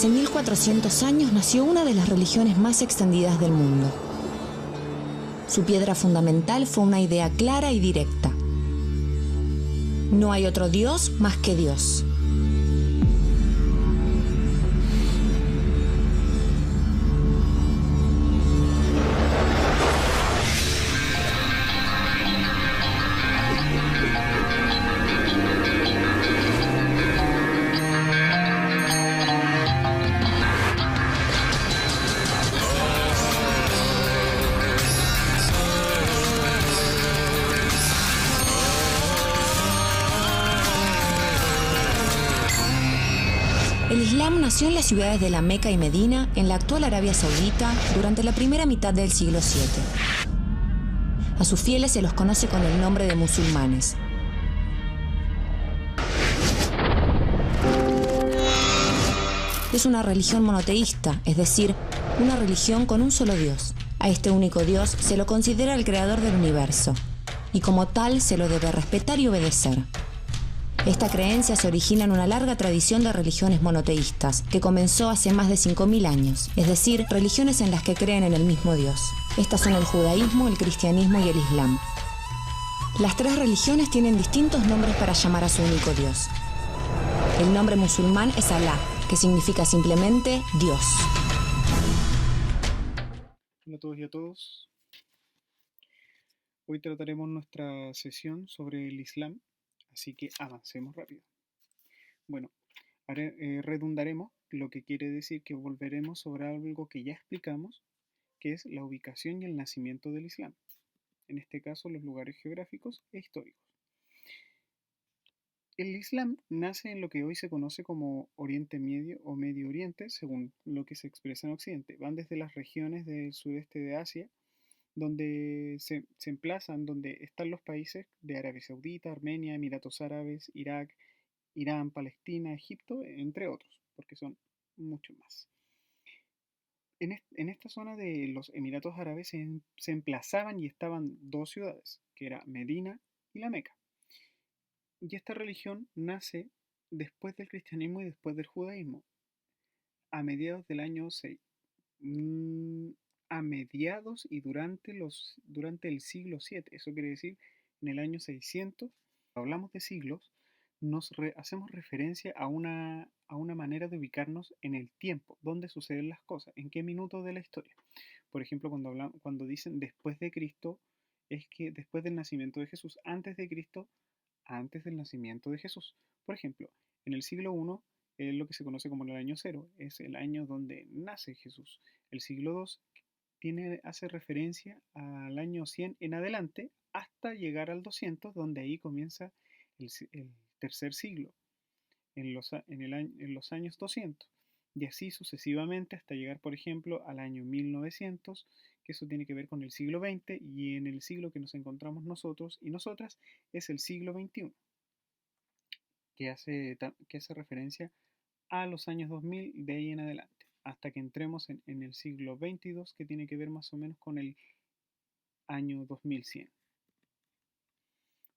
Hace 1400 años nació una de las religiones más extendidas del mundo. Su piedra fundamental fue una idea clara y directa. No hay otro Dios más que Dios. El Islam nació en las ciudades de La Meca y Medina, en la actual Arabia Saudita, durante la primera mitad del siglo VII. A sus fieles se los conoce con el nombre de musulmanes. Es una religión monoteísta, es decir, una religión con un solo Dios. A este único Dios se lo considera el creador del universo, y como tal se lo debe respetar y obedecer. Esta creencia se origina en una larga tradición de religiones monoteístas, que comenzó hace más de 5000 años, es decir, religiones en las que creen en el mismo Dios. Estas son el judaísmo, el cristianismo y el islam. Las tres religiones tienen distintos nombres para llamar a su único Dios. El nombre musulmán es Alá, que significa simplemente Dios. Hola a todos y a todos. Hoy trataremos nuestra sesión sobre el Islam, así que avancemos rápido. Bueno, redundaremos, lo que quiere decir que volveremos sobre algo que ya explicamos, que es la ubicación y el nacimiento del Islam. En este caso, los lugares geográficos e históricos. El Islam nace en lo que hoy se conoce como Oriente Medio o Medio Oriente, según lo que se expresa en Occidente. Van desde las regiones del sudeste de Asia, donde se emplazan, donde están los países de Arabia Saudita, Armenia, Emiratos Árabes, Irak, Irán, Palestina, Egipto, entre otros, porque son muchos más. En esta zona de los Emiratos Árabes se emplazaban y estaban dos ciudades, que era Medina y la Meca. Y esta religión nace después del cristianismo y después del judaísmo, a mediados del año 6. A mediados y durante el siglo VII, eso quiere decir en el año 600. Hablamos de siglos, hacemos referencia a una manera de ubicarnos en el tiempo, dónde suceden las cosas, en qué minuto de la historia. Por ejemplo, cuando dicen después de Cristo, es que después del nacimiento de Jesús, antes de Cristo, antes del nacimiento de Jesús. Por ejemplo, en el siglo I es lo que se conoce como el año cero, es el año donde nace Jesús. El siglo II hace referencia al año 100 en adelante hasta llegar al 200, donde ahí comienza el tercer siglo, en los años 200. Y así sucesivamente hasta llegar, por ejemplo, al año 1900, que eso tiene que ver con el siglo XX, y en el siglo que nos encontramos nosotros y nosotras es el siglo XXI, que hace referencia a los años 2000 de ahí en adelante, hasta que entremos en el siglo XXII, que tiene que ver más o menos con el año 2100.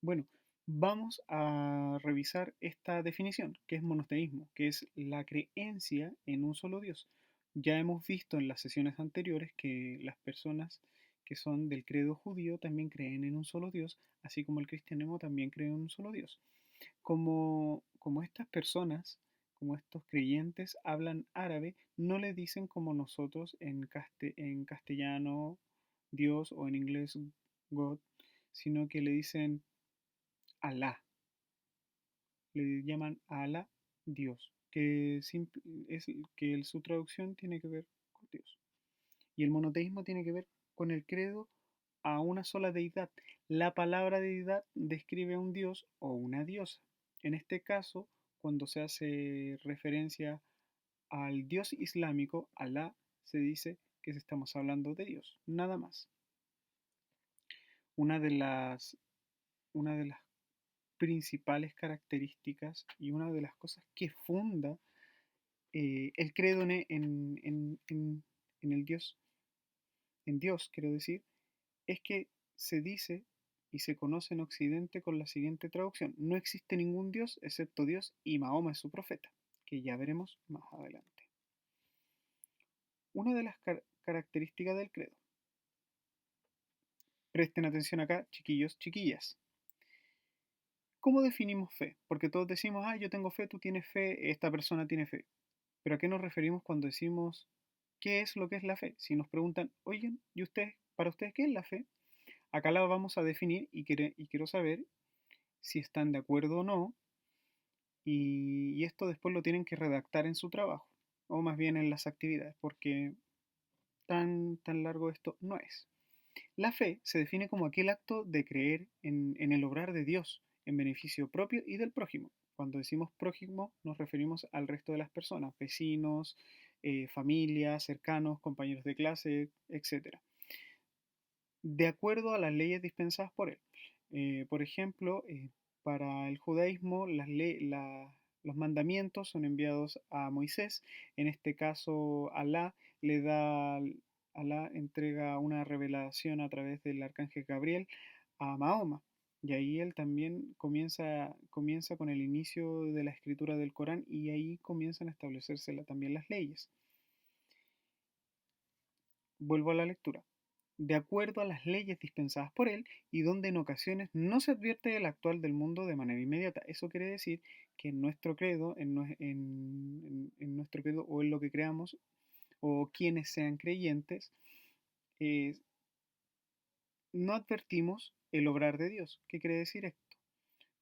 Bueno, vamos a revisar esta definición, que es monoteísmo, que es la creencia en un solo Dios. Ya hemos visto en las sesiones anteriores que las personas que son del credo judío también creen en un solo Dios, así como el cristianismo también cree en un solo Dios. Como estas personas, como estos creyentes hablan árabe, no le dicen como nosotros en castellano Dios o en inglés God, sino que le dicen Alá, le llaman a Alá Dios, que su traducción tiene que ver con Dios. Y el monoteísmo tiene que ver con el credo a una sola deidad. La palabra deidad describe a un dios o una diosa. En este caso, cuando se hace referencia al dios islámico, Alá, se dice que estamos hablando de Dios, nada más. Una de las principales características y una de las cosas que funda el credo en el Dios, en Dios, quiero decir, es que se dice y se conoce en Occidente con la siguiente traducción: no existe ningún Dios excepto Dios y Mahoma es su profeta, que ya veremos más adelante. Una de las características del credo. Presten atención acá, chiquillos, chiquillas. ¿Cómo definimos fe? Porque todos decimos, yo tengo fe, tú tienes fe, esta persona tiene fe. Pero ¿a qué nos referimos cuando decimos qué es lo que es la fe? Si nos preguntan, oigan, ¿y ustedes, para ustedes qué es la fe? Acá la vamos a definir y quiero saber si están de acuerdo o no. Y esto después lo tienen que redactar en su trabajo, o más bien en las actividades, porque tan largo esto no es. La fe se define como aquel acto de creer en el obrar de Dios en beneficio propio y del prójimo. Cuando decimos prójimo nos referimos al resto de las personas, vecinos, familias, cercanos, compañeros de clase, etc. De acuerdo a las leyes dispensadas por él. Por ejemplo, para el judaísmo los mandamientos son enviados a Moisés. En este caso, Alá entrega una revelación a través del arcángel Gabriel a Mahoma. Y ahí él también comienza con el inicio de la escritura del Corán y ahí comienzan a establecerse también las leyes. Vuelvo a la lectura. De acuerdo a las leyes dispensadas por él y donde en ocasiones no se advierte el actual del mundo de manera inmediata. Eso quiere decir que en nuestro credo, en nuestro credo o en lo que creamos, o quienes sean creyentes, eh, no advertimos el obrar de Dios. ¿Qué quiere decir esto?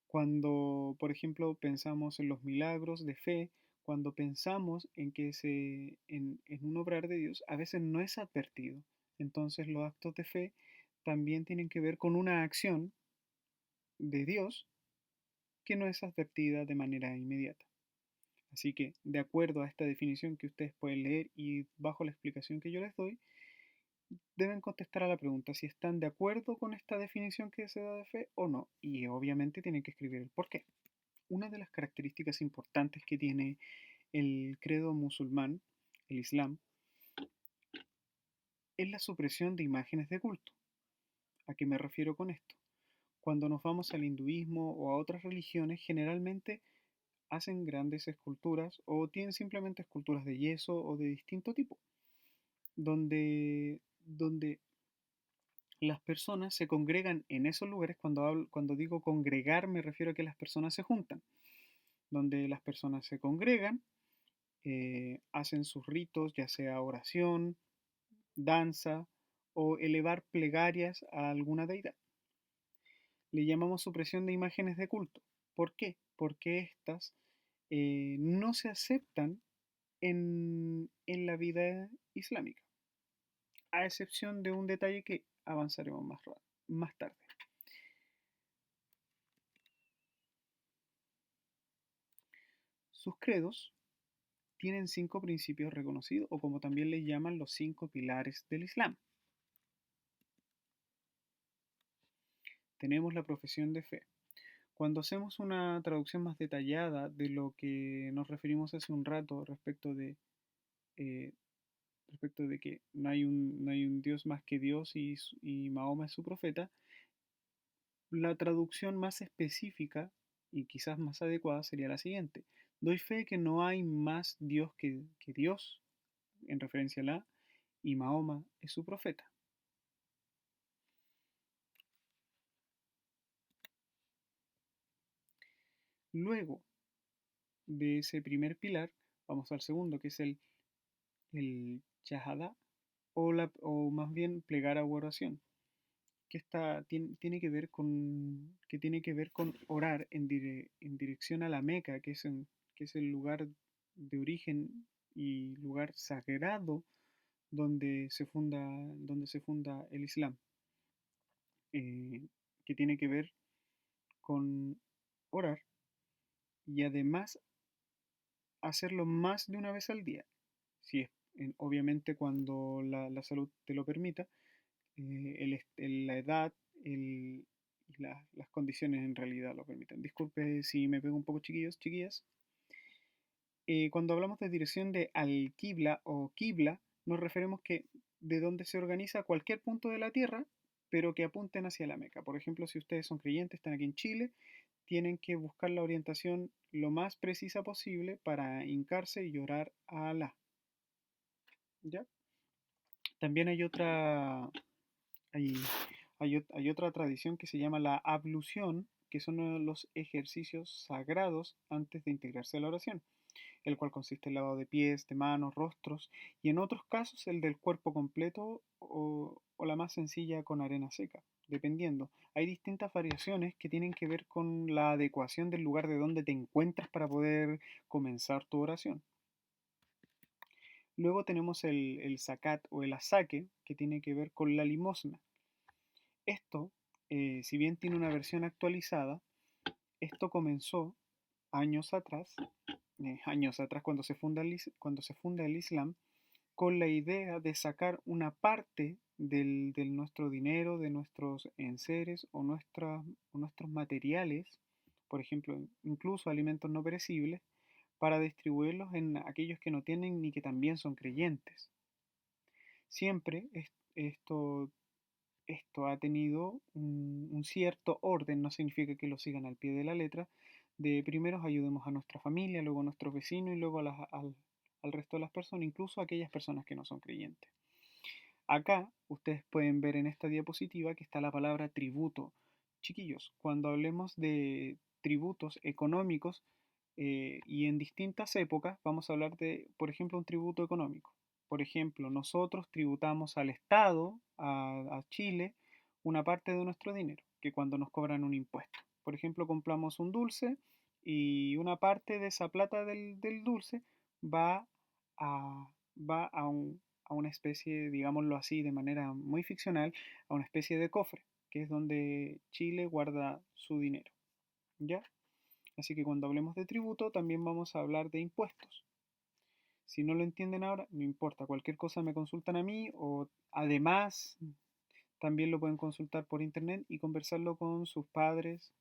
Cuando, por ejemplo, pensamos en los milagros de fe, cuando pensamos en un obrar de Dios, a veces no es advertido. Entonces los actos de fe también tienen que ver con una acción de Dios que no es advertida de manera inmediata. Así que, de acuerdo a esta definición que ustedes pueden leer y bajo la explicación que yo les doy, deben contestar a la pregunta si están de acuerdo con esta definición que se da de fe o no. Y obviamente tienen que escribir el por qué. Una de las características importantes que tiene el credo musulmán, el Islam, es la supresión de imágenes de culto. ¿A qué me refiero con esto? Cuando nos vamos al hinduismo o a otras religiones, generalmente hacen grandes esculturas o tienen simplemente esculturas de yeso o de distinto tipo, donde las personas se congregan en esos lugares. Cuando digo congregar me refiero a que las personas se juntan, donde las personas se congregan, hacen sus ritos, ya sea oración, danza o elevar plegarias a alguna deidad. Le llamamos supresión de imágenes de culto. ¿Por qué? Porque estas no se aceptan en la vida islámica, a excepción de un detalle que avanzaremos más tarde. Sus credos tienen 5 principios reconocidos, o como también les llaman los 5 pilares del Islam. Tenemos la profesión de fe. Cuando hacemos una traducción más detallada de lo que nos referimos hace un rato eh, respecto de que no hay un Dios más que Dios y Mahoma es su profeta, la traducción más específica y quizás más adecuada sería la siguiente. Doy fe que no hay más Dios que Dios, en referencia a Alá, y Mahoma es su profeta. Luego de ese primer pilar, vamos al segundo, que es el Shahada, o más bien plegar a oración, que tiene que ver con orar en dirección a la Meca, que es el lugar de origen y lugar sagrado donde se funda el Islam, eh, que tiene que ver con orar y además hacerlo más de una vez al día, si es, obviamente cuando la salud te lo permita, la edad y las condiciones en realidad lo permiten. Disculpe si me pego un poco, chiquillos, chiquillas. Cuando hablamos de dirección de al-Qibla o Qibla, nos referimos que de donde se organiza cualquier punto de la Tierra, pero que apunten hacia la Meca. Por ejemplo, si ustedes son creyentes, están aquí en Chile, tienen que buscar la orientación lo más precisa posible para hincarse y orar a Alá. ¿Ya? También hay, hay otra tradición que se llama la ablución, que son los ejercicios sagrados antes de integrarse a la oración, el cual consiste en lavado de pies, de manos, rostros y en otros casos el del cuerpo completo o la más sencilla con arena seca, dependiendo. Hay distintas variaciones que tienen que ver con la adecuación del lugar de donde te encuentras para poder comenzar tu oración. Luego tenemos el zakat o el asaque, que tiene que ver con la limosna. Esto, si bien tiene una versión actualizada, esto comenzó años atrás cuando se funda el Islam, con la idea de sacar una parte de nuestro dinero, de nuestros enseres o nuestros materiales, por ejemplo, incluso alimentos no perecibles, para distribuirlos en aquellos que no tienen ni que también son creyentes. Siempre esto ha tenido un cierto orden, no significa que lo sigan al pie de la letra, de primero ayudemos a nuestra familia, luego a nuestros vecinos y luego al resto de las personas, incluso a aquellas personas que no son creyentes. Acá ustedes pueden ver en esta diapositiva que está la palabra tributo. Chiquillos, cuando hablemos de tributos económicos y en distintas épocas, vamos a hablar de, por ejemplo, un tributo económico. Por ejemplo, nosotros tributamos al Estado, a Chile, una parte de nuestro dinero, que cuando nos cobran un impuesto. Por ejemplo, compramos un dulce y una parte de esa plata del dulce va a, va a una especie, digámoslo así, de manera muy ficcional, a una especie de cofre, que es donde Chile guarda su dinero. ¿Ya? Así que cuando hablemos de tributo, también vamos a hablar de impuestos. Si no lo entienden ahora, no importa, cualquier cosa me consultan a mí o además también lo pueden consultar por internet y conversarlo con sus padres,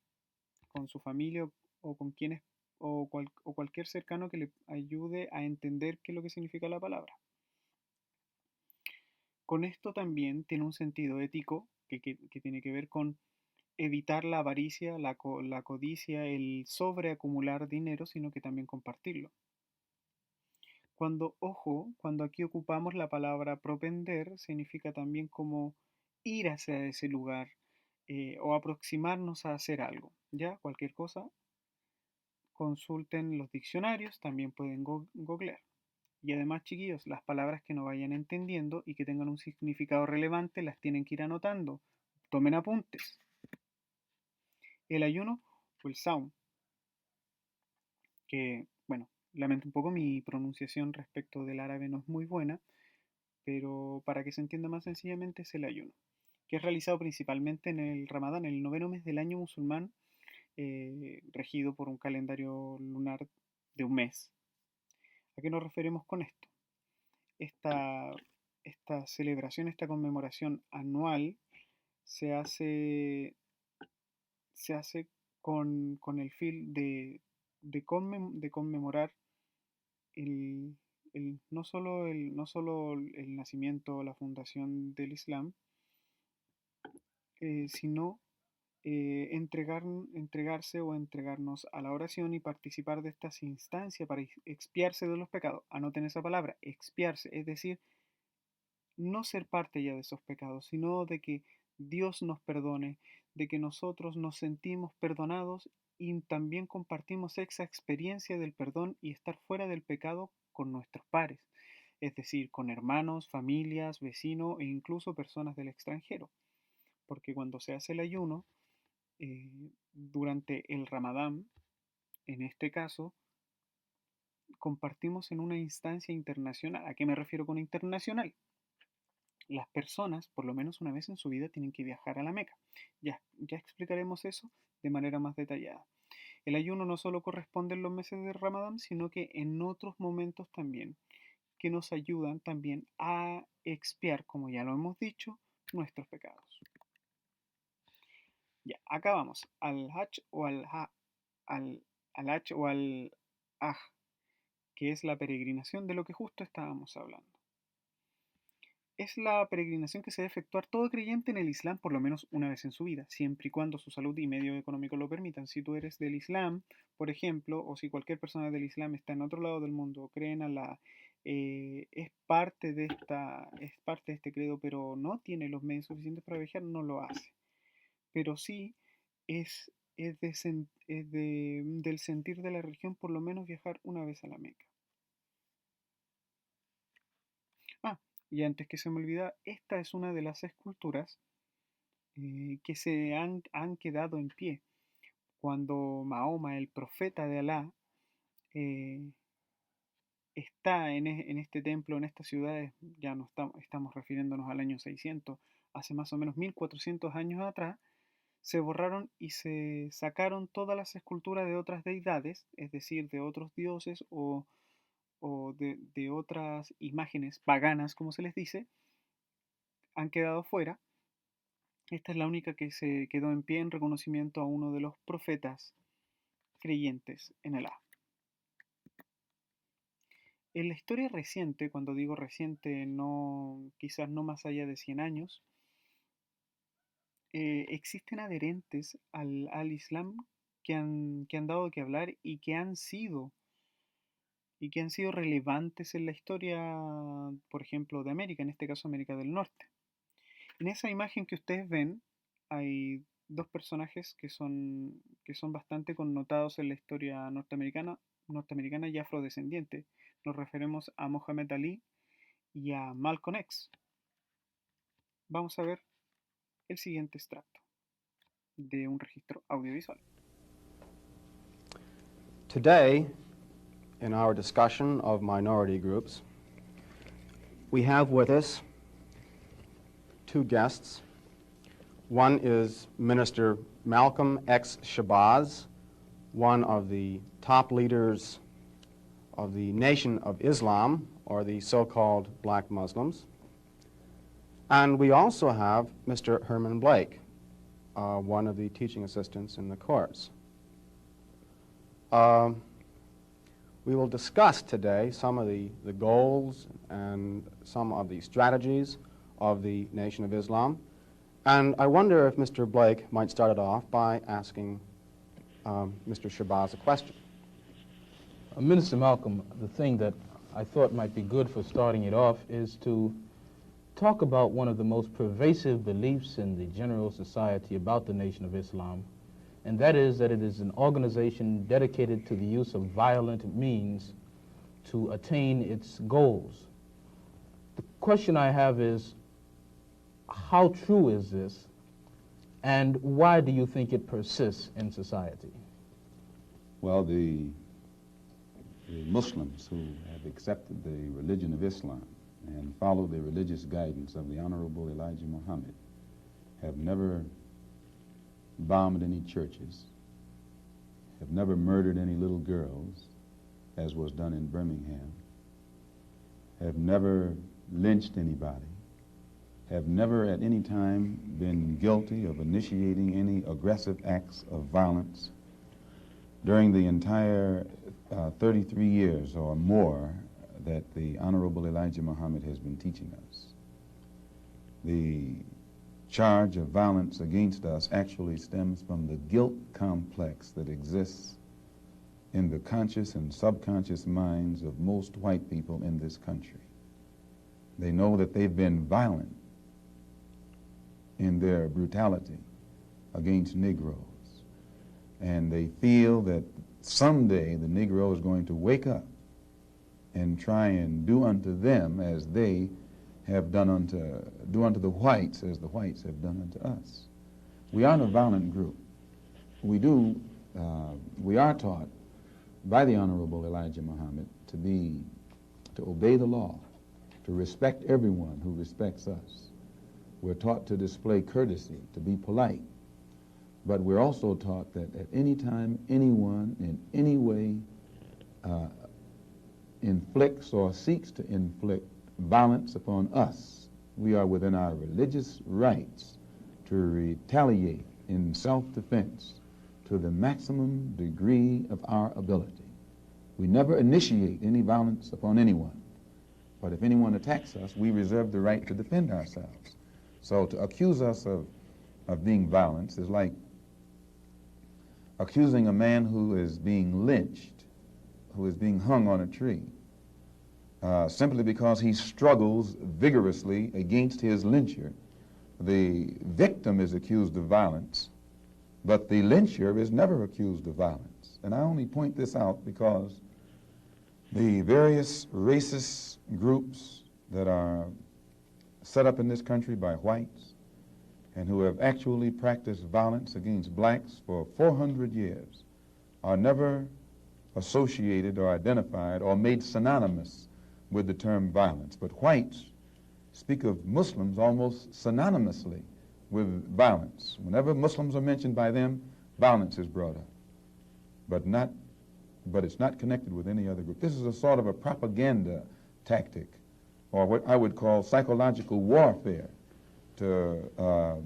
con su familia o con quienes o cualquier cercano que le ayude a entender qué es lo que significa la palabra. Con esto también tiene un sentido ético que tiene que ver con evitar la avaricia, la codicia, el sobreacumular dinero, sino que también compartirlo. Cuando aquí ocupamos la palabra propender, significa también como ir hacia ese lugar o aproximarnos a hacer algo. ¿Ya? Cualquier cosa, consulten los diccionarios, también pueden googlear. Y además, chiquillos, las palabras que no vayan entendiendo y que tengan un significado relevante las tienen que ir anotando. Tomen apuntes. El ayuno o el saum, que, bueno, lamento un poco mi pronunciación respecto del árabe no es muy buena, pero para que se entienda más sencillamente es el ayuno, que es realizado principalmente en el Ramadán, el noveno mes del año musulmán, regido por un calendario lunar de un mes. ¿A qué nos referimos con esto? Esta, esta celebración, esta conmemoración anual se hace, se hace con el fin de conmemorar el, no solo el nacimiento o la fundación del Islam, sino entregarse o entregarnos a la oración y participar de estas instancias para expiarse de los pecados. Anoten esa palabra, expiarse, es decir, no ser parte ya de esos pecados, sino de que Dios nos perdone, de que nosotros nos sentimos perdonados y también compartimos esa experiencia del perdón y estar fuera del pecado con nuestros pares, es decir, con hermanos, familias, vecinos e incluso personas del extranjero. Porque cuando se hace el ayuno, durante el Ramadán, en este caso, compartimos en una instancia internacional. ¿A qué me refiero con internacional? Las personas, por lo menos una vez en su vida, tienen que viajar a la Meca. Ya explicaremos eso de manera más detallada. El ayuno no solo corresponde en los meses de Ramadán, sino que en otros momentos también, que nos ayudan también a expiar, como ya lo hemos dicho, nuestros pecados. Ya, acá vamos, al Hajj o al Hajj o al Hajj, que es la peregrinación de lo que justo estábamos hablando. Es la peregrinación que se debe efectuar todo creyente en el Islam por lo menos una vez en su vida, siempre y cuando su salud y medio económico lo permitan. Si tú eres del Islam, por ejemplo, o si cualquier persona del Islam está en otro lado del mundo o cree en Allah es parte de este credo, pero no tiene los medios suficientes para viajar, no lo hace. Pero sí del sentir de la religión por lo menos viajar una vez a la Meca. Ah, y antes que se me olvida, esta es una de las esculturas que han quedado en pie. Cuando Mahoma, el profeta de Alá, eh, está en este templo, en estas ciudades, ya no estamos refiriéndonos al año 600, hace más o menos 1400 años atrás, se borraron y se sacaron todas las esculturas de otras deidades, es decir, de otros dioses o de otras imágenes paganas, como se les dice, han quedado fuera. Esta es la única que se quedó en pie en reconocimiento a uno de los profetas creyentes en Alá. En la historia reciente, cuando digo reciente, no, quizás no más allá de 100 años, existen adherentes al Islam que han dado que hablar y que han sido relevantes en la historia, por ejemplo, de América, en este caso América del Norte. En esa imagen que ustedes ven, hay dos personajes que son bastante connotados en la historia norteamericana y afrodescendiente. Nos referimos a Muhammad Ali y a Malcolm X. Vamos a ver el siguiente extracto de un registro audiovisual. Today, in our discussion of minority groups, we have with us two guests. One is Minister Malcolm X. Shabazz, one of the top leaders of the Nation of Islam, or the so-called black Muslims. And we also have Mr. Herman Blake, one of the teaching assistants in the course. We will discuss today some of the goals and some of the strategies of the Nation of Islam. And I wonder if Mr. Blake might start it off by asking Mr. Shabazz a question. Minister Malcolm, the thing that I thought might be good for starting it off is to talk about one of the most pervasive beliefs in the general society about the Nation of Islam, and that is that it is an organization dedicated to the use of violent means to attain its goals. The question I have is, how true is this, and why do you think it persists in society? Well, the Muslims who have accepted the religion of Islam and follow the religious guidance of the Honorable Elijah Muhammad have never bombed any churches, have never murdered any little girls, as was done in Birmingham, have never lynched anybody, have never at any time been guilty of initiating any aggressive acts of violence during the entire 33 years or more that the Honorable Elijah Muhammad has been teaching us. The charge of violence against us actually stems from the guilt complex that exists in the conscious and subconscious minds of most white people in this country. They know that they've been violent in their brutality against Negroes, and they feel that someday the Negro is going to wake up and try and do unto them as they have do unto the whites as the whites have done unto us. We aren't a violent group. We are taught by the Honorable Elijah Muhammad to obey the law, to respect everyone who respects us. We're taught to display courtesy, to be polite. But we're also taught that at any time, anyone in any way inflicts or seeks to inflict violence upon us, we are within our religious rights to retaliate in self-defense to the maximum degree of our ability. We never initiate any violence upon anyone, but if anyone attacks us, we reserve the right to defend ourselves. So to accuse us of being violent is like accusing a man who is being lynched, who is being hung on a tree, simply because he struggles vigorously against his lyncher. The victim is accused of violence, but the lyncher is never accused of violence. And I only point this out because the various racist groups that are set up in this country by whites and who have actually practiced violence against blacks for 400 years are never associated or identified or made synonymous with the term violence. But whites speak of Muslims almost synonymously with violence. Whenever Muslims are mentioned by them, violence is brought up, but it's not connected with any other group. This is a sort of a propaganda tactic, or what I would call psychological warfare, to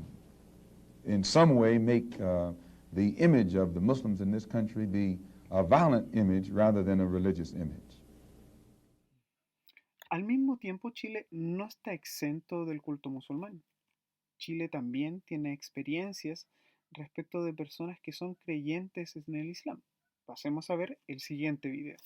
in some way make the image of the Muslims in this country be a violent image rather than a religious image. Al mismo tiempo, Chile no está exento del culto musulmán. Chile también tiene experiencias respecto de personas que son creyentes en el Islam. Pasemos a ver el siguiente video.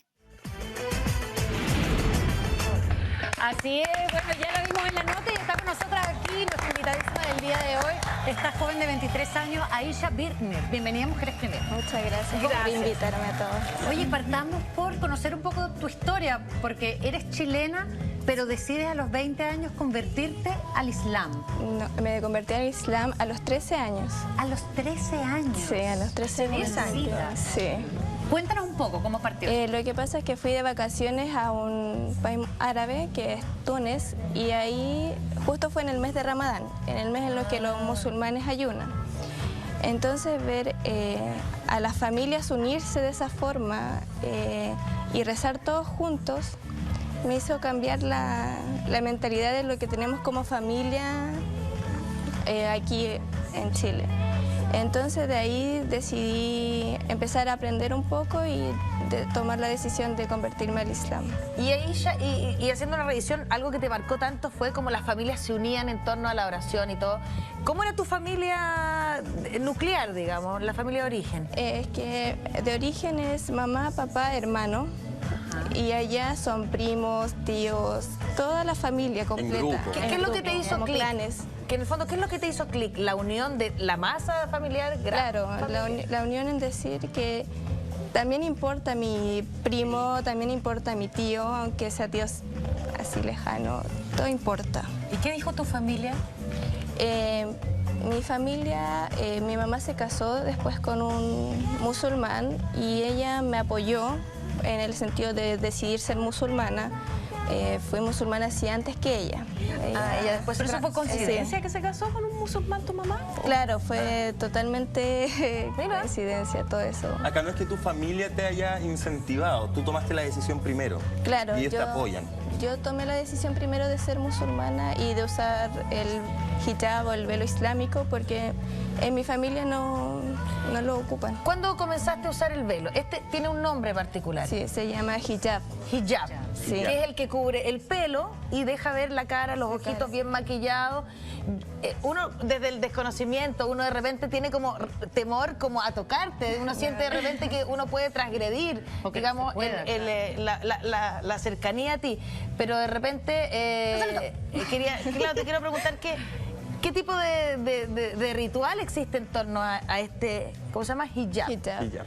Así es, bueno, ya lo vimos en la nota y está con nosotros aquí nuestra invitadísima del día de hoy, esta joven de 23 años, Aisha Birkner. Bienvenida a Mujeres Primero. Muchas gracias por invitarme a todos. Oye, partamos por conocer un poco tu historia, porque eres chilena, pero decides a los 20 años convertirte al Islam. No, me convertí al Islam a los 13 años. ¿A los 13 años? Sí, a los 13 años. Sí. Cuéntanos un poco cómo partió. Lo que pasa es que fui de vacaciones a un país árabe que es Túnez, y ahí justo fue en el mes de Ramadán, en el mes en el que los musulmanes ayunan. Entonces ver a las familias unirse de esa forma y rezar todos juntos me hizo cambiar la mentalidad de lo que tenemos como familia aquí en Chile. Entonces de ahí decidí empezar a aprender un poco y tomar la decisión de convertirme al Islam. Y Aisha, y haciendo una revisión, algo que te marcó tanto fue como las familias se unían en torno a la oración y todo. ¿Cómo era tu familia nuclear, digamos, la familia de origen? Es que de origen es mamá, papá, hermano. Y allá son primos, tíos, toda la familia completa. ¿Qué es lo que te hizo clic? Clanes. Que en el fondo, ¿qué es lo que te hizo clic? ¿La unión de la masa familiar? Claro, la unión en decir que también importa mi primo, también importa mi tío, aunque sea tío así lejano, todo importa. ¿Y qué dijo tu familia? Mi familia, mi mamá se casó después con un musulmán y ella me apoyó en el sentido de decidir ser musulmana. Fui musulmana así antes que ella. Ella después. ¿Pero eso fue coincidencia que se casó con un musulmán tu mamá? Claro, fue totalmente coincidencia todo eso. Acá no es que tu familia te haya incentivado, tú tomaste la decisión primero. Claro, y ellos te apoyan. Yo tomé la decisión primero de ser musulmana y de usar el hijab o el velo islámico porque en mi familia no lo ocupan. ¿Cuándo comenzaste a usar el velo? Este tiene un nombre particular. Sí, se llama hijab. Hijab, sí. Que es el que cubre el pelo y deja ver la cara, los ojitos bien maquillados. Uno, desde el desconocimiento, uno de repente tiene como temor como a tocarte. Uno siente de repente que uno puede transgredir, digamos, la cercanía a ti. Pero de repente, te quiero preguntar ¿qué tipo de ritual existe en torno a este, ¿cómo se llama? Hijab. Hijab.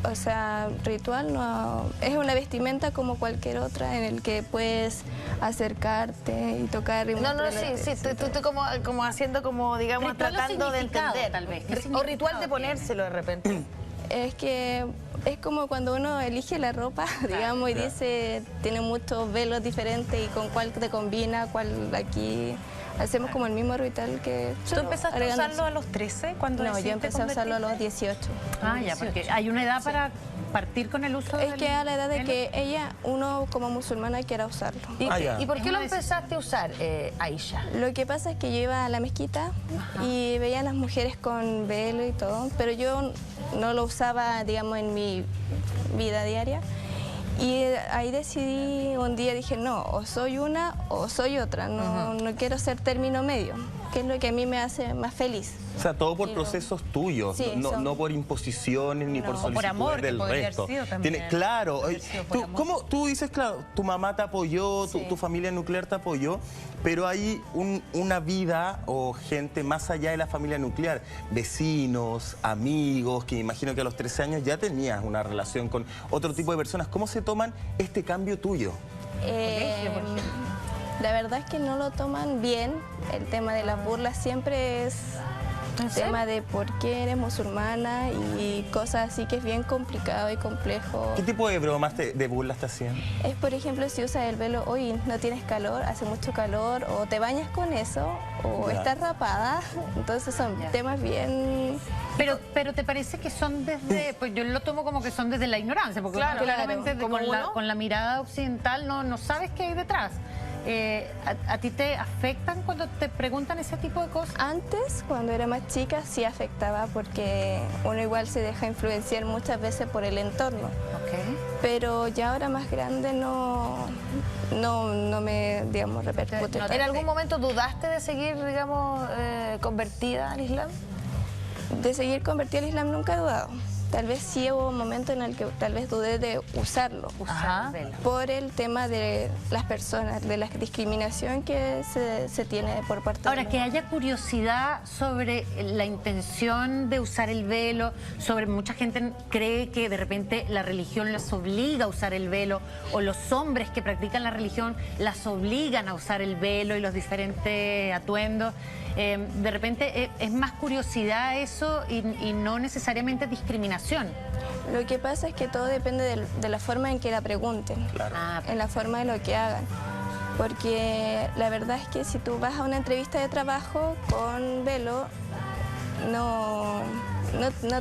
O sea, ritual no es una vestimenta como cualquier otra en el que puedes acercarte y tocar y sí, tú como haciendo como, digamos, tratando de entender. Tal vez. O ritual de ponérselo de repente. Es que es como cuando uno elige la ropa, digamos, y dice, tiene muchos velos diferentes y con cuál te combina, cuál aquí. Hacemos como el mismo ritual que... ¿Tú empezaste a usarlo a los 13? No, yo empecé a usarlo a los 18. Ya, porque hay una edad para partir con el uso Es que a la edad de que uno como musulmana quiera usarlo. ¿Y por qué lo empezaste a usar, Aisha? Lo que pasa es que yo iba a la mezquita y veía a las mujeres con velo y todo, pero yo no lo usaba, digamos, en mi vida diaria. Y ahí decidí, un día dije, no, o soy una o soy otra, no, no quiero ser término medio, que es lo que a mí me hace más feliz. O sea, todo por procesos tuyos, Sí, no por imposiciones ni por solicitudes amor, que del podría haber resto. sido también. Claro, Podría haber sido por amor. ¿cómo tú dices, claro, tu mamá te apoyó, tu familia nuclear te apoyó, pero hay una vida o gente más allá de la familia nuclear, vecinos, amigos, que me imagino que a los 13 años ya tenías una relación con otro tipo de personas. ¿Cómo se toman este cambio tuyo? La verdad es que no lo toman bien. El tema de las burlas siempre es tema de por qué eres musulmana y cosas así, que es bien complicado y complejo. ¿Qué tipo de bromas de burlas te hacían? Es, por ejemplo, si usas el velo, hoy no tienes calor, hace mucho calor, o te bañas con eso, o estás rapada. Entonces son temas bien... Pero ¿te parece que son desde, pues yo lo tomo como que son desde la ignorancia, porque Claro, claramente claro. con la mirada occidental no sabes qué hay detrás. ¿A ti te afectan cuando te preguntan ese tipo de cosas? Antes, cuando era más chica, sí afectaba, porque uno igual se deja influenciar muchas veces por el entorno. Pero ya ahora más grande no me, digamos, repercute. ¿En algún momento dudaste de seguir, digamos, convertida al Islam? De seguir convertida al Islam nunca he dudado. Tal vez sí hubo un momento en el que tal vez dudé de usarlo. Por el tema de las personas, de la discriminación que se tiene por parte de... Ahora, que haya curiosidad sobre la intención de usar el velo, sobre mucha gente cree que de repente la religión las obliga a usar el velo, o los hombres que practican la religión las obligan a usar el velo y los diferentes atuendos. De repente es más curiosidad eso y no necesariamente discriminación. Lo que pasa es que todo depende de la forma en que la pregunten, en la forma de lo que hagan. Porque la verdad es que si tú vas a una entrevista de trabajo con velo, no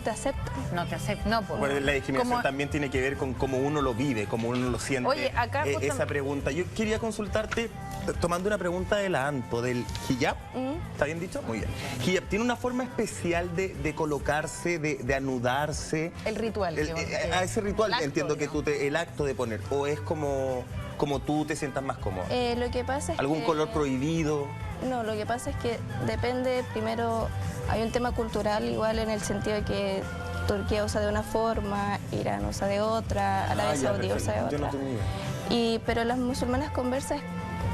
te aceptan. No te aceptan. No, pues. Bueno, la discriminación también tiene que ver con cómo uno lo vive, cómo uno lo siente. Oye, acá esa pregunta. Yo quería consultarte, tomando una pregunta del ANTO, del hijab. ¿Está bien dicho? Muy bien. Hijab tiene una forma especial de colocarse, de anudarse. El ritual. A ese ritual entiendo que el acto de poner, o es como tú te sientas más cómodo. Lo que pasa es ¿Algún color prohibido? No, lo que pasa es que depende, primero, hay un tema cultural igual en el sentido de que Turquía usa de una forma, Irán usa de otra, Arabia Saudí usa de otra. Yo no tenía idea. Pero las musulmanas conversas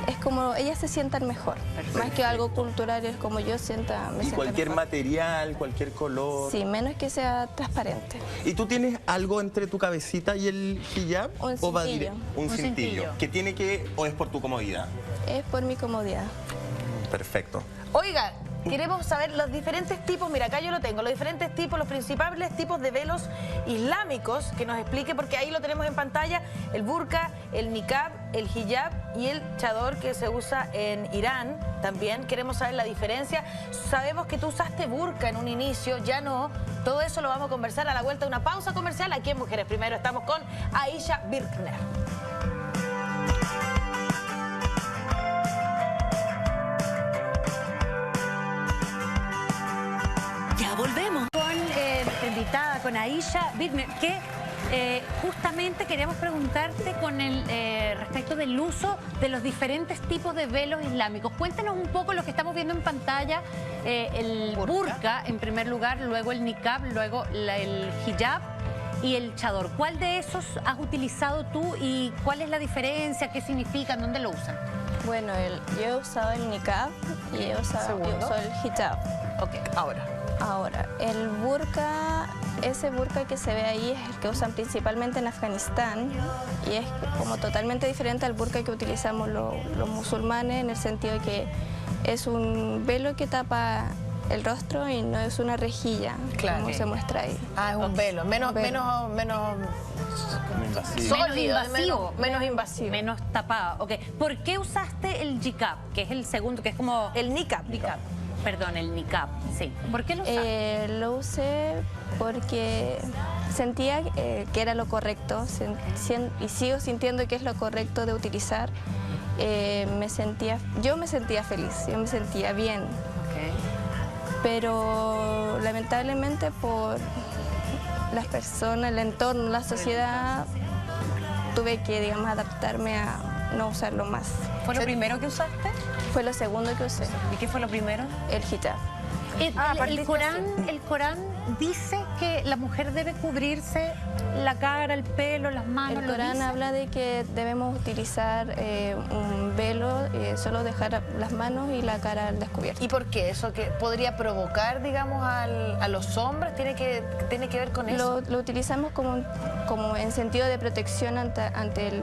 es como ellas se sientan mejor, más que algo cultural, es como yo me siento ¿Y cualquier mejor. material, cualquier color? Sí, menos que sea transparente. ¿Y tú tienes algo entre tu cabecita y el hijab? Un ¿O va cintillo. un cintillo? ¿Que tiene que, o es por tu comodidad? Es por mi comodidad. Perfecto. Oiga, queremos saber los diferentes tipos, mira, acá yo lo tengo, los diferentes tipos, los principales tipos de velos islámicos, que nos explique, porque ahí lo tenemos en pantalla, el burka, el niqab, el hijab y el chador que se usa en Irán. También queremos saber la diferencia. Sabemos que tú usaste burka en un inicio, ya no. Todo eso lo vamos a conversar a la vuelta de una pausa comercial aquí en Mujeres Primero. Estamos con Aisha Birkner. Volvemos con nuestra invitada, con Aisha Birkner, que justamente queríamos preguntarte con respecto del uso de los diferentes tipos de velos islámicos. Cuéntanos un poco lo que estamos viendo en pantalla, el burka en primer lugar, luego el niqab, luego el hijab y el chador. ¿Cuál de esos has utilizado tú y cuál es la diferencia, qué significan, dónde lo usan? Bueno, yo he usado el niqab y yo uso el hijab. Ok, Ahora, el burka, ese burka que se ve ahí es el que usan principalmente en Afganistán y es como totalmente diferente al burka que utilizamos los musulmanes, en el sentido de que es un velo que tapa el rostro y no es una rejilla, como se muestra ahí. Es un velo, menos sólido, menos invasivo. Menos tapado. Ok. ¿Por qué usaste el niqab, que es el segundo, que es como... El niqab. Perdón, el niqab, sí. ¿Por qué lo usaste? Lo usé porque sentía que era lo correcto y sigo sintiendo que es lo correcto de utilizar. Yo me sentía feliz, yo me sentía bien. Pero lamentablemente por las personas, el entorno, la sociedad, tuve que, digamos, adaptarme a no usarlo más. ¿Fue lo primero que usaste? Fue lo segundo que usé, ¿Y qué fue lo primero? el hijab. El Corán dice que la mujer debe cubrirse la cara, el pelo, las manos. El ¿lo Corán dice? habla de que debemos utilizar un velo, solo dejar las manos y la cara al descubierto. ¿Y por qué? ¿Eso que podría provocar, digamos, a los hombres? ¿Tiene que ver con eso? Lo utilizamos como en sentido de protección ante el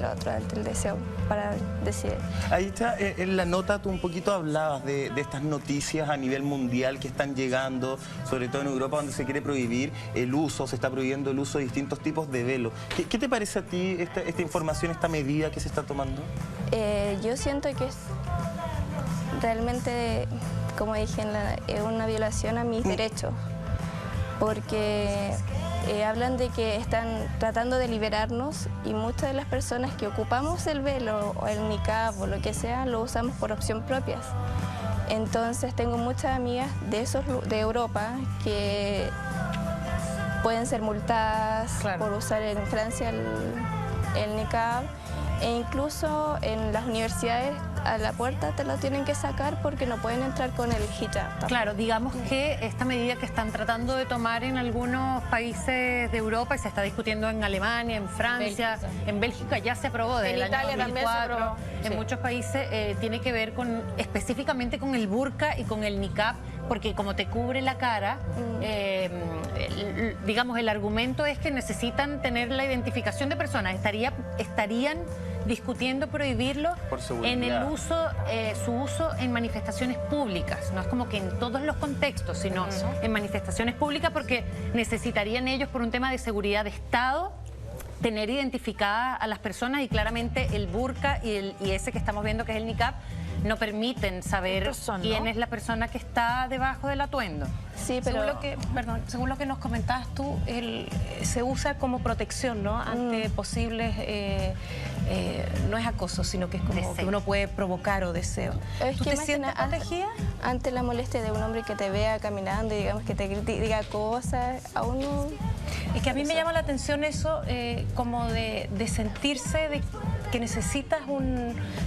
otro, ante el deseo, para decir. Ahí está, en la nota tú un poquito hablabas de estas noticias a nivel mundial que están llegando, sobre todo en Europa, donde se quiere prohibir el uso, se está prohibiendo el uso de distintos tipos de velos. ¿Qué te parece a ti esta información, esta medida que se está tomando? Yo siento que es realmente, como dije, es una violación a mis derechos, porque hablan de que están tratando de liberarnos y muchas de las personas que ocupamos el velo o el niqab o lo que sea, lo usamos por opción propia. Entonces tengo muchas amigas de Europa que pueden ser multadas por usar en Francia el niqab, e incluso en las universidades a la puerta te lo tienen que sacar porque no pueden entrar con el hijab. Claro, digamos que esta medida que están tratando de tomar en algunos países de Europa y se está discutiendo en Alemania, en Francia, en Bélgica ya se aprobó desde el año Italia también se 2004. aprobó. En Sí. muchos países tiene que ver específicamente con el burka y con el niqab, porque como te cubre la cara, digamos, el argumento es que necesitan tener la identificación de personas. Estarían discutiendo prohibirlo Por seguridad. en el uso, su uso en manifestaciones públicas. No es como que en todos los contextos, sino en manifestaciones públicas, porque necesitarían ellos, por un tema de seguridad de Estado, tener identificadas a las personas, y claramente el burka y ese que estamos viendo, que es el niqab, no permiten saber quién es la persona que está debajo del atuendo. Sí, pero Según lo que nos comentabas tú, se usa como protección, ¿no? Ante posibles, no es acoso, sino que es como Deseo. que uno puede provocar o deseo. Es ¿Tú que te más que sientes nada, protegida? ante la molestia de un hombre que te vea caminando y digamos que te diga cosas, a uno... Es que a mí me llama la atención eso, como de sentirse que necesitas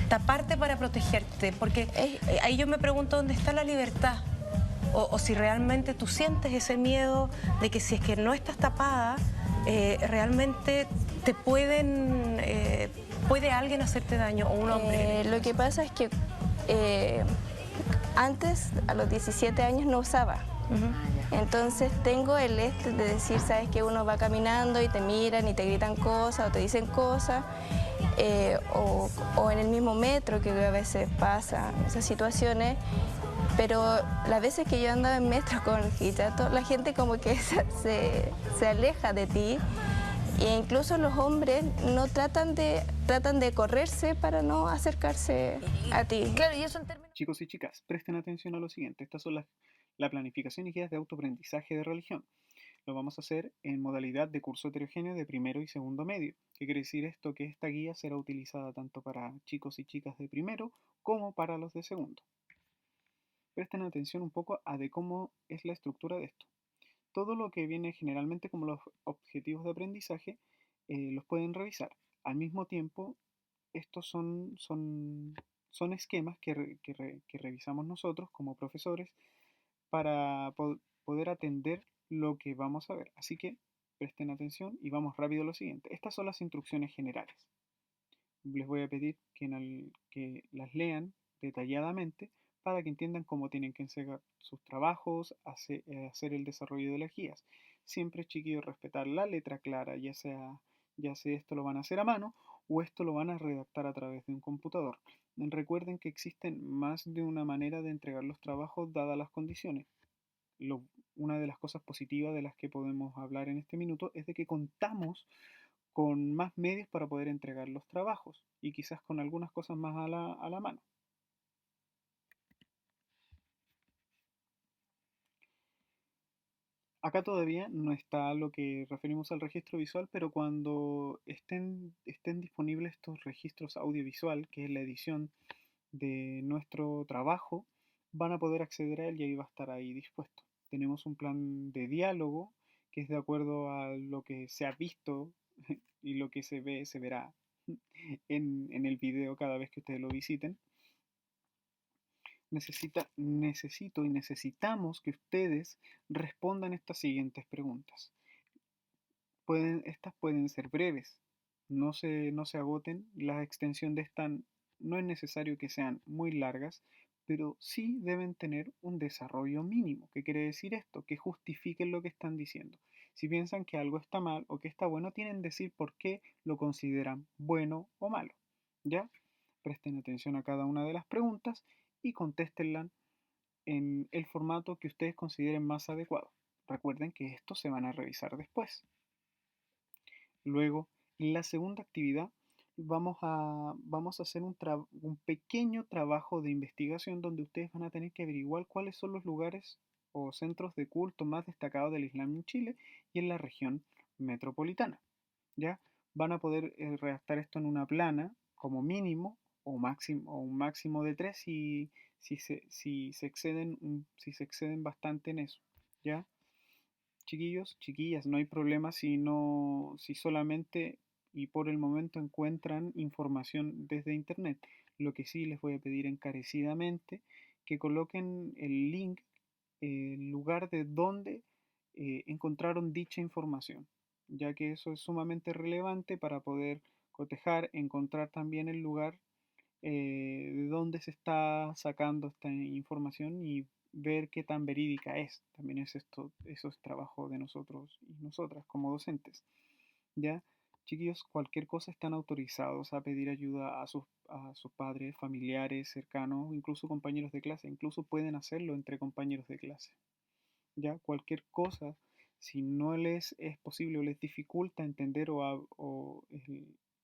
taparte para protegerte, porque ahí yo me pregunto dónde está la libertad, o si realmente tú sientes ese miedo de que si es que no estás tapada, realmente te puede alguien hacerte daño, o un hombre. Lo que pasa es que antes, a los 17 años, no usaba. Entonces tengo el de decir, sabes que uno va caminando y te miran y te gritan cosas o te dicen cosas, o en el mismo metro, que a veces pasa esas situaciones, pero las veces que yo andaba en metro con hijab, la gente como que se aleja de ti, e incluso los hombres no tratan de correrse para no acercarse a ti. Claro, y eso en términos... Chicos y chicas, presten atención a lo siguiente. Estas son la planificación y guías de autoaprendizaje de religión. Lo vamos a hacer en modalidad de curso heterogéneo de primero y segundo medio. ¿Qué quiere decir esto? Que esta guía será utilizada tanto para chicos y chicas de primero como para los de segundo. Presten atención un poco a de cómo es la estructura de esto. Todo lo que viene generalmente como los objetivos de aprendizaje los pueden revisar. Al mismo tiempo, estos son esquemas que revisamos nosotros como profesores para poder atender lo que vamos a ver. Así que presten atención y vamos rápido a lo siguiente. Estas son las instrucciones generales. Les voy a pedir que las lean detalladamente para que entiendan cómo tienen que entregar sus trabajos, hacer el desarrollo de las guías. Siempre, chiquillos, respetar la letra clara, ya sea esto lo van a hacer a mano o esto lo van a redactar a través de un computador. Recuerden que existen más de una manera de entregar los trabajos dadas las condiciones. Una de las cosas positivas de las que podemos hablar en este minuto es de que contamos con más medios para poder entregar los trabajos y quizás con algunas cosas más a la mano. Acá todavía no está lo que referimos al registro visual, pero cuando estén disponibles estos registros audiovisual, que es la edición de nuestro trabajo, van a poder acceder a él y ahí va a estar ahí dispuesto. Tenemos un plan de diálogo que es de acuerdo a lo que se ha visto y lo que se ve se verá en el video cada vez que ustedes lo visiten. Necesito y necesitamos que ustedes respondan estas siguientes preguntas. Estas pueden ser breves, no se agoten. La extensión de estas no es necesario que sean muy largas, pero sí deben tener un desarrollo mínimo. ¿Qué quiere decir esto? Que justifiquen lo que están diciendo. Si piensan que algo está mal o que está bueno, tienen que decir por qué lo consideran bueno o malo. ¿Ya? Presten atención a cada una de las preguntas y contéstenlas en el formato que ustedes consideren más adecuado. Recuerden que estos se van a revisar después. Luego, en la segunda actividad, vamos a hacer un pequeño trabajo de investigación donde ustedes van a tener que averiguar cuáles son los lugares o centros de culto más destacados del Islam en Chile y en la región metropolitana. ¿Ya? Van a poder redactar esto en una plana como mínimo o un máximo de 3 si se exceden bastante en eso. ¿Ya? Chiquillos, chiquillas, no hay problema si solamente y por el momento encuentran información desde internet. Lo que sí les voy a pedir encarecidamente que coloquen el link, el lugar de donde encontraron dicha información, ya que eso es sumamente relevante para poder cotejar, encontrar también el lugar de dónde se está sacando esta información y ver qué tan verídica es. También eso es trabajo de nosotros y nosotras como docentes. ¿Ya? Chiquillos, cualquier cosa están autorizados a pedir ayuda a sus padres, familiares, cercanos, incluso compañeros de clase. Incluso pueden hacerlo entre compañeros de clase. ¿Ya? Cualquier cosa, si no les es posible o les dificulta entender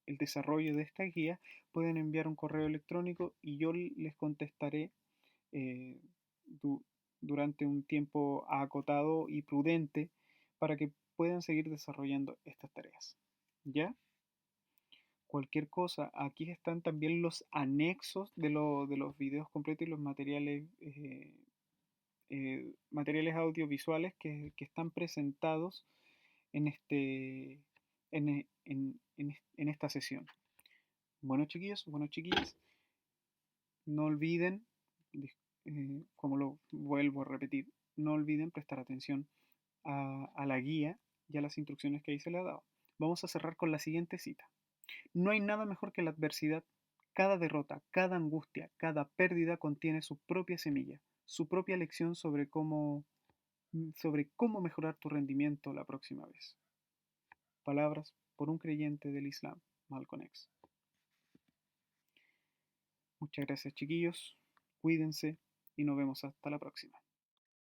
el desarrollo de esta guía, pueden enviar un correo electrónico y yo les contestaré eh, durante un tiempo acotado y prudente para que puedan seguir desarrollando estas tareas. ¿Ya? Cualquier cosa, aquí están también los anexos de los videos completos y los materiales audiovisuales que están presentados en esta sesión. Bueno, chiquillos, bueno, chiquillas, no olviden, como lo vuelvo a repetir, no olviden prestar atención a la guía y a las instrucciones que ahí se le ha dado. Vamos a cerrar con la siguiente cita. No hay nada mejor que la adversidad. Cada derrota, cada angustia, cada pérdida contiene su propia semilla, su propia lección sobre cómo mejorar tu rendimiento la próxima vez. Palabras por un creyente del Islam, Malcolm X. Muchas gracias, chiquillos. Cuídense y nos vemos hasta la próxima.